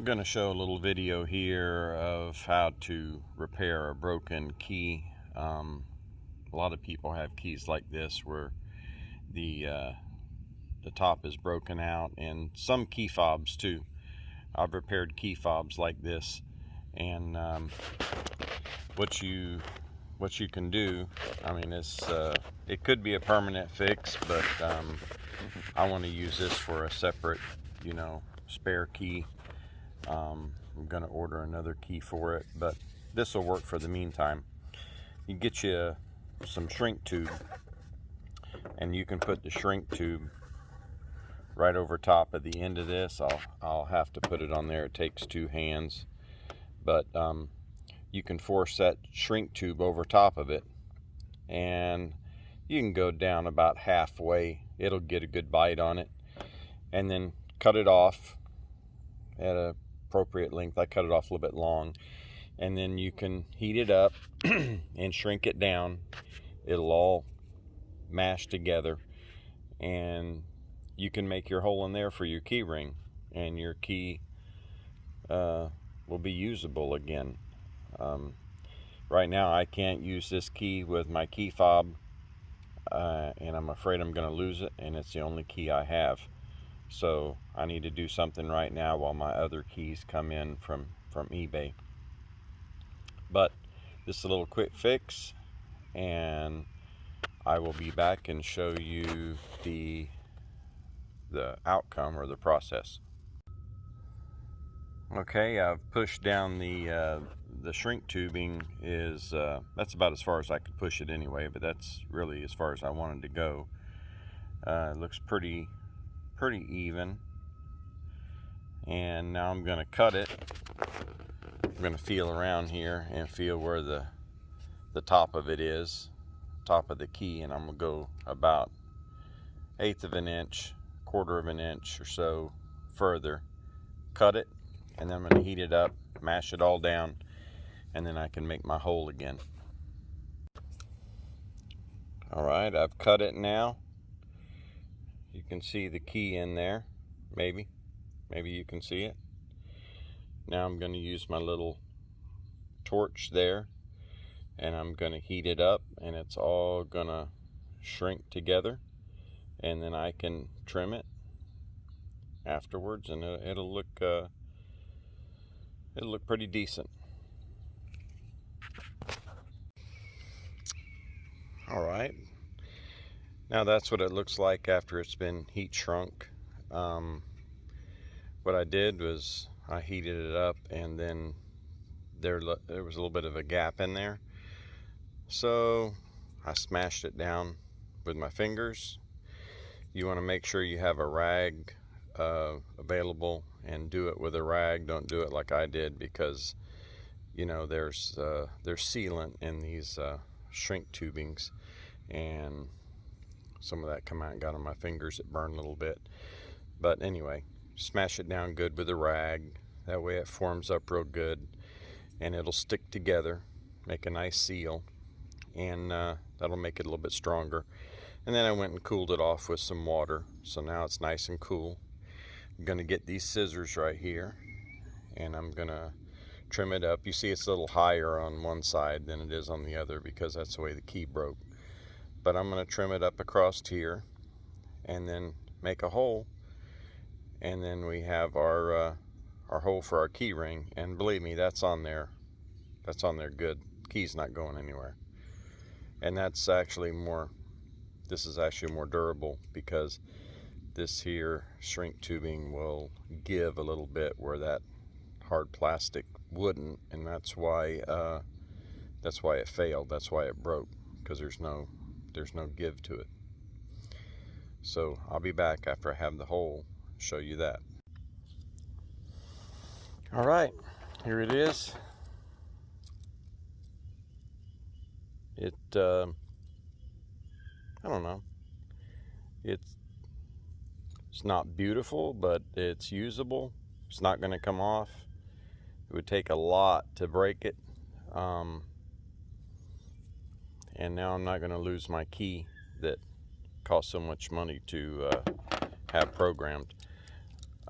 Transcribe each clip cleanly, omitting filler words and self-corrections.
going to show a little video here of how to repair a broken key. A lot of people have keys like this where the top is broken out, and some key fobs too. I've repaired key fobs like this, and what you can do, I mean, it could be a permanent fix, but I want to use this for a separate, spare key. I'm going to order another key for it, but this will work for the meantime. You get you some shrink tube, and you can put the shrink tube right over top of the end of this. I'll have to put it on there. It takes two hands, but you can force that shrink tube over top of it, and you can go down about halfway. It'll get a good bite on it, and then cut it off at a appropriate length. I cut it off a little bit long, and then you can heat it up and shrink it down. It'll all mash together, and you can make your hole in there for your key ring, and your key will be usable again. Right now I can't use this key with my key fob, and I'm afraid I'm going to lose it, and it's the only key I have. So I need to do something right now while my other keys come in from eBay. But this is a little quick fix, and I will be back and show you the outcome or the process. Okay, I've pushed down the shrink tubing. That's about as far as I could push it anyway, but that's really as far as I wanted to go. It looks pretty even, and now I'm going to cut it. I'm going to feel around here and feel where the top of it is, top of the key, and I'm going to go about 1/8 of an inch, 1/4 of an inch or so further, cut it, and then I'm going to heat it up, mash it all down, and then I can make my hole again. Alright, I've cut it now. You can see the key in there, maybe you can see it. Now I'm going to use my little torch there, and I'm going to heat it up, and it's all going to shrink together, and then I can trim it afterwards, and it'll look pretty decent. All right. Now that's what it looks like after it's been heat shrunk. What I did was I heated it up, and then there was a little bit of a gap in there. So I smashed it down with my fingers. You want to make sure you have a rag available, and do it with a rag. Don't do it like I did, because there's sealant in these shrink tubings, and some of that come out and got on my fingers. It burned a little bit, but anyway, smash it down good with a rag. That way it forms up real good, and it'll stick together, make a nice seal, and that'll make it a little bit stronger. And then I went and cooled it off with some water, so now it's nice and cool. I'm going to get these scissors right here, and I'm going to trim it up. You see it's a little higher on one side than it is on the other, because that's the way the key broke. But I'm going to trim it up across here, and then make a hole, and then we have our hole for our key ring. And believe me, that's on there good. Key's not going anywhere. And that's actually this is actually more durable, because this here shrink tubing will give a little bit where that hard plastic wouldn't, and that's why it failed. That's why it broke, because there's no give to it. So I'll be back after I have the hole, show you that. All right, here it is. I don't know. It's not beautiful, but it's usable. It's not going to come off. It would take a lot to break it. And now I'm not going to lose my key that cost so much money to have programmed.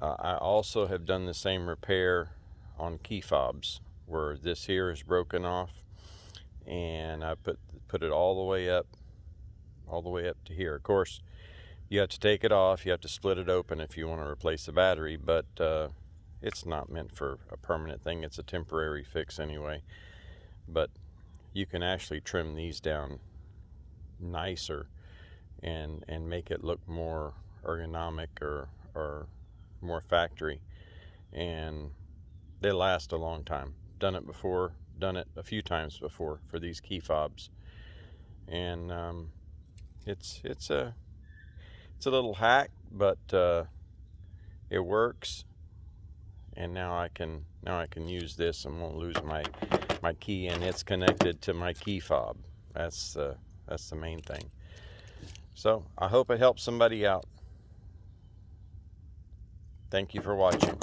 I also have done the same repair on key fobs, where this here is broken off, and I put it all the way up to here. Of course, you have to take it off, you have to split it open if you want to replace the battery, but it's not meant for a permanent thing. It's a temporary fix anyway. But you can actually trim these down nicer and make it look more ergonomic or more factory, and they last a long time. Done it before, done it a few times before for these key fobs, and it's a little hack, but it works. And now I can use this and won't lose my key, and it's connected to my key fob. That's the main thing. So I hope it helps somebody out. Thank you for watching.